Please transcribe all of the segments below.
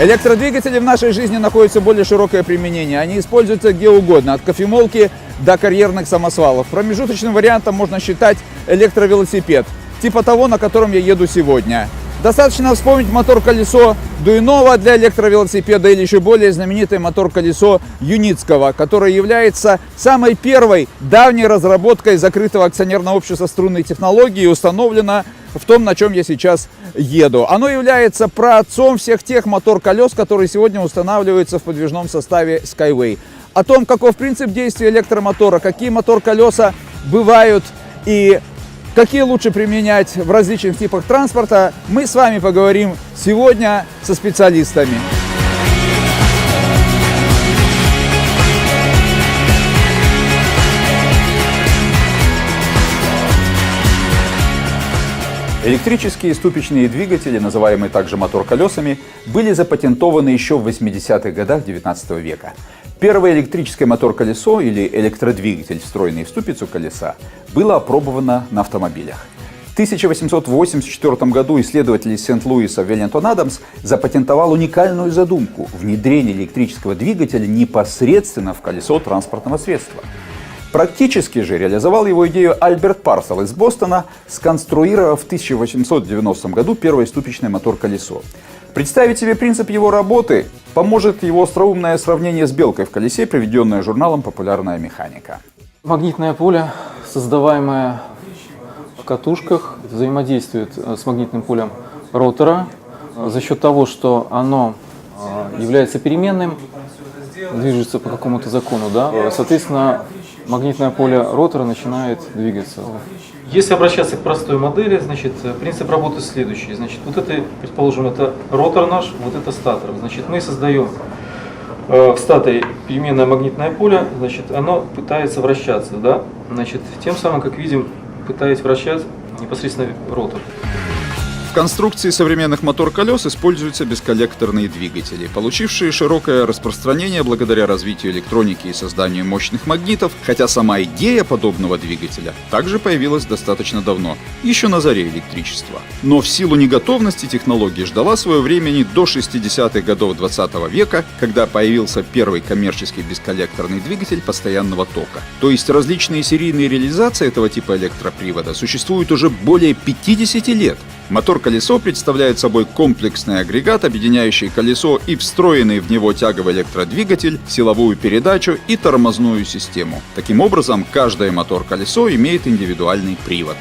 Электродвигатели в нашей жизни находят все более широкое применение. Они используются где угодно, от кофемолки до карьерных самосвалов. Промежуточным вариантом можно считать электровелосипед, типа того, на котором я еду сегодня. Достаточно вспомнить мотор-колесо Дуйнова для электровелосипеда или еще более знаменитое мотор-колесо Юницкого, которое является самой первой давней разработкой закрытого акционерного общества струнной технологии и установлено в том, на чем я сейчас еду. Оно является праотцом всех тех мотор-колес, которые сегодня устанавливаются в подвижном составе Skyway. О том, каков принцип действия электромотора, какие мотор-колеса бывают и какие лучше применять в различных типах транспорта, мы с вами поговорим сегодня со специалистами. Электрические ступичные двигатели, называемые также мотор-колесами, были запатентованы еще в 80-х годах XIX века. Первое электрическое мотор-колесо или электродвигатель, встроенный в ступицу колеса, было опробовано на автомобилях. В 1884 году исследователь из Сент-Луиса Веллингтон Адамс запатентовал уникальную задумку – внедрение электрического двигателя непосредственно в колесо транспортного средства. Практически же реализовал его идею Альберт Парсел из Бостона, сконструировав в 1890 году первое ступичное мотор-колесо. Представить себе принцип его работы поможет его остроумное сравнение с белкой в колесе, приведенное журналом «Популярная механика». Магнитное поле, создаваемое в катушках, взаимодействует с магнитным полем ротора за счет того, что оно является переменным, движется по какому-то закону, да? Соответственно, магнитное поле ротора начинает двигаться. Если обращаться к простой модели, значит, принцип работы следующий. Значит, вот это, предположим, это ротор наш, вот это статор. Значит, мы создаем в статоре переменное магнитное поле, значит, оно пытается вращаться, да? Значит, тем самым, как видим, пытается вращать непосредственно ротор. В конструкции современных мотор-колес используются бесколлекторные двигатели, получившие широкое распространение благодаря развитию электроники и созданию мощных магнитов, хотя сама идея подобного двигателя также появилась достаточно давно, еще на заре электричества. Но в силу неготовности технологии ждала свое времени до 60-х годов 20 века, когда появился первый коммерческий бесколлекторный двигатель постоянного тока. То есть различные серийные реализации этого типа электропривода существуют уже более 50 лет. Мотор-колесо представляет собой комплексный агрегат, объединяющий колесо и встроенный в него тяговый электродвигатель, силовую передачу и тормозную систему. Таким образом, каждое мотор-колесо имеет индивидуальный привод.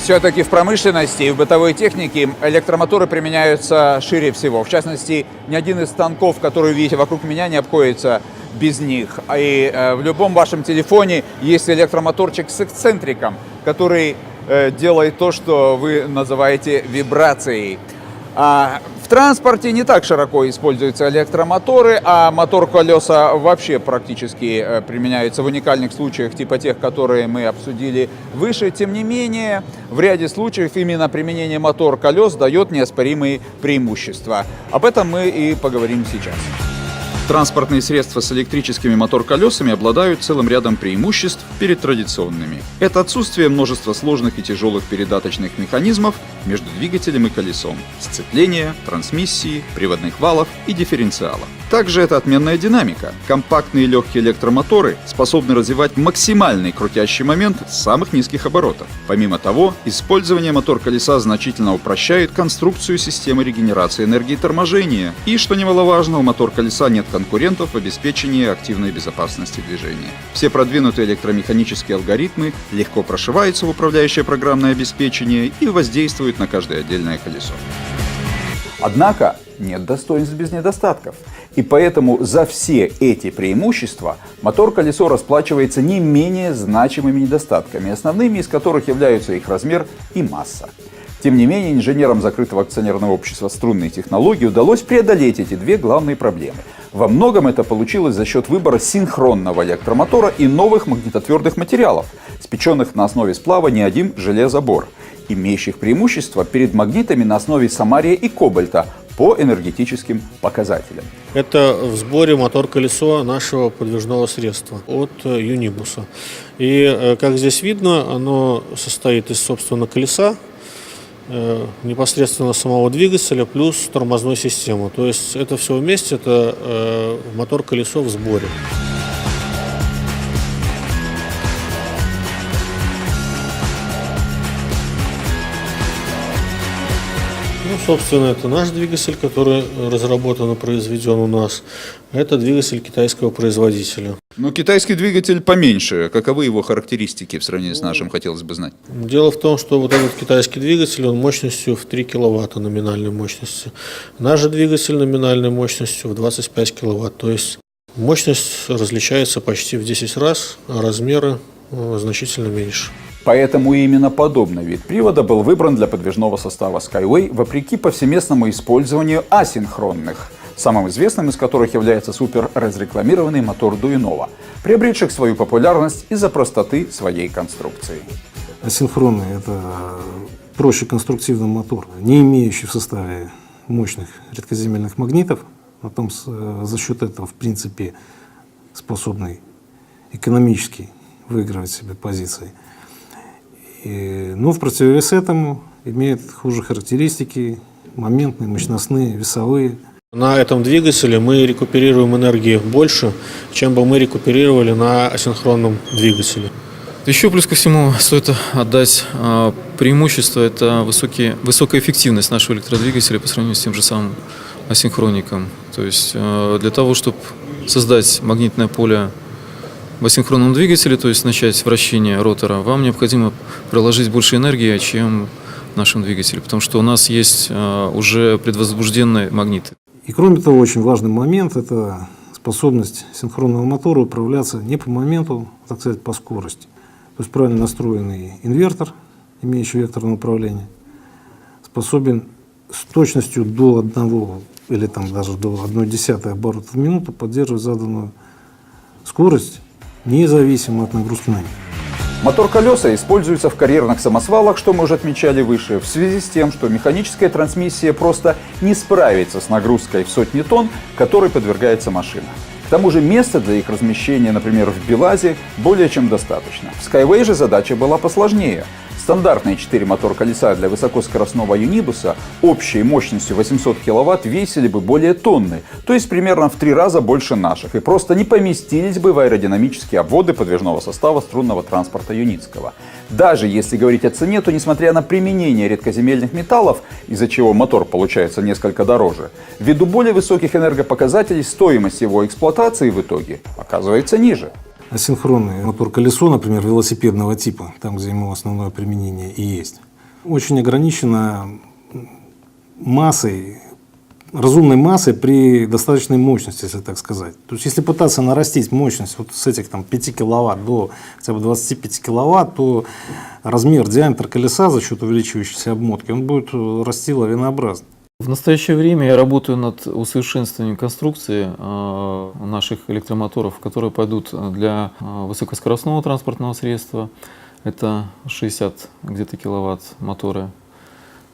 Все-таки в промышленности и в бытовой технике электромоторы применяются шире всего. В частности, ни один из станков, которые видите вокруг меня, не обходится без них. И в любом вашем телефоне есть электромоторчик с эксцентриком, который делает то, что вы называете вибрацией. В транспорте не так широко используются электромоторы, а мотор-колеса вообще практически применяются в уникальных случаях, типа тех, которые мы обсудили выше. Тем не менее, в ряде случаев именно применение мотор-колес дает неоспоримые преимущества. Об этом мы и поговорим сейчас. Транспортные средства с электрическими мотор-колесами обладают целым рядом преимуществ перед традиционными. Это отсутствие множества сложных и тяжелых передаточных механизмов между двигателем и колесом, сцепления, трансмиссии, приводных валов и дифференциала. Также это отменная динамика. Компактные и легкие электромоторы способны развивать максимальный крутящий момент с самых низких оборотов. Помимо того, использование мотор-колеса значительно упрощает конструкцию системы регенерации энергии торможения. И, что немаловажно, у мотор-колеса нет конкурентов в обеспечении активной безопасности движения. Все продвинутые электромеханические алгоритмы легко прошиваются в управляющее программное обеспечение и воздействуют на каждое отдельное колесо. Однако нет достоинств без недостатков. И поэтому за все эти преимущества мотор-колесо расплачивается не менее значимыми недостатками, основными из которых являются их размер и масса. Тем не менее, инженерам закрытого акционерного общества струнной технологии удалось преодолеть эти две главные проблемы. Во многом это получилось за счет выбора синхронного электромотора и новых магнитотвердых материалов, спеченных на основе сплава неодим железобор, имеющих преимущество перед магнитами на основе самария и кобальта по энергетическим показателям. Это в сборе мотор-колесо нашего подвижного средства от Юнибуса. И, как здесь видно, оно состоит из, собственно, колеса, непосредственно самого двигателя плюс тормозной системы. То есть это все вместе, это мотор-колесо в сборе. Ну, собственно, это наш двигатель, который разработан и произведен у нас. Это двигатель китайского производителя. Но китайский двигатель поменьше. Каковы его характеристики в сравнении с нашим, хотелось бы знать? Дело в том, что вот этот китайский двигатель, он мощностью в 3 киловатта номинальной мощности. Наш же двигатель номинальной мощностью в 25 киловатт. То есть мощность различается почти в 10 раз, а размеры значительно меньше. Поэтому именно подобный вид привода был выбран для подвижного состава Skyway вопреки повсеместному использованию асинхронных, самым известным из которых является супер-разрекламированный мотор Дуинова, приобретших свою популярность из-за простоты своей конструкции. Асинхронный – это проще конструктивный мотор, не имеющий в составе мощных редкоземельных магнитов, потом за счет этого, в принципе, способный экономически выигрывать себе позиции. Но в противовес этому имеет хуже характеристики, моментные, мощностные, весовые. На этом двигателе мы рекуперируем энергии больше, чем бы мы рекуперировали на асинхронном двигателе. Еще плюс ко всему стоит отдать преимущество, это высокая эффективность нашего электродвигателя по сравнению с тем же самым асинхроником. То есть для того, чтобы создать магнитное поле в асинхронном двигателе, то есть начать вращение ротора, вам необходимо приложить больше энергии, чем в нашем двигателе, потому что у нас есть уже предвозбужденные магниты. И кроме того, очень важный момент – это способность синхронного мотора управляться не по моменту, а, так сказать, по скорости. То есть правильно настроенный инвертор, имеющий векторное управление, способен с точностью до 1 или там даже до 0,1 оборота в минуту поддерживать заданную скорость, независимо от нагрузки на них. Мотор-колеса используются в карьерных самосвалах, что мы уже отмечали выше, в связи с тем, что механическая трансмиссия просто не справится с нагрузкой в сотни тонн, которой подвергается машина. К тому же места для их размещения, например, в БелАЗе, более чем достаточно. В Skyway же задача была посложнее. Стандартные 4 мотор-колеса для высокоскоростного юнибуса общей мощностью 800 кВт весили бы более тонны, то есть примерно в 3 раза больше наших, и просто не поместились бы в аэродинамические обводы подвижного состава струнного транспорта Юницкого. Даже если говорить о цене, то несмотря на применение редкоземельных металлов, из-за чего мотор получается несколько дороже, ввиду более высоких энергопоказателей стоимость его эксплуатации в итоге оказывается ниже. Асинхронный мотор-колесо, например, велосипедного типа, там, где ему основное применение и есть, очень ограничено массой, разумной массой при достаточной мощности, если так сказать. То есть, если пытаться нарастить мощность вот с этих там, 5 киловатт до хотя бы 25 киловатт, то размер, диаметр колеса за счет увеличивающейся обмотки, он будет расти лавинообразно. В настоящее время я работаю над усовершенствованием конструкции наших электромоторов, которые пойдут для высокоскоростного транспортного средства. Это 60 где-то киловатт моторы.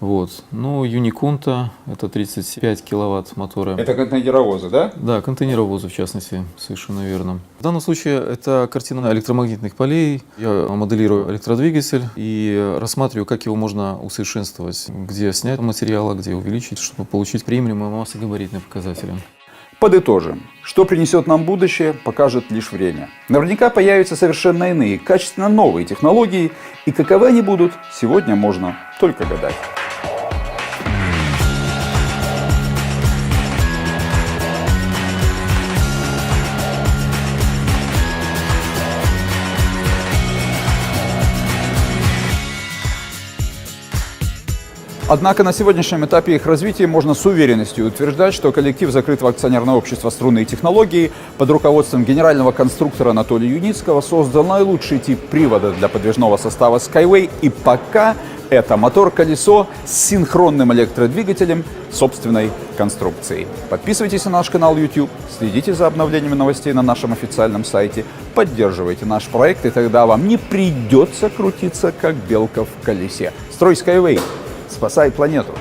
Вот. Ну, Юникунта это 35 киловатт моторы. Это контейнеровозы, да? Да, контейнеровозы в частности, совершенно верно. В данном случае это картина электромагнитных полей. Я моделирую электродвигатель и рассматриваю, как его можно усовершенствовать, где снять материалы, где увеличить, чтобы получить приемлемые массогабаритные показатели. Подытожим. Что принесет нам будущее, покажет лишь время. Наверняка появятся совершенно иные, качественно новые технологии, и каковы они будут, сегодня можно только гадать. Однако на сегодняшнем этапе их развития можно с уверенностью утверждать, что коллектив закрытого акционерного общества «Струнные технологии» под руководством генерального конструктора Анатолия Юницкого создал наилучший тип привода для подвижного состава Skyway, и пока это мотор-колесо с синхронным электродвигателем собственной конструкции. Подписывайтесь на наш канал YouTube, следите за обновлениями новостей на нашем официальном сайте, поддерживайте наш проект, и тогда вам не придется крутиться, как белка в колесе. Строй Skyway! Спасай планету!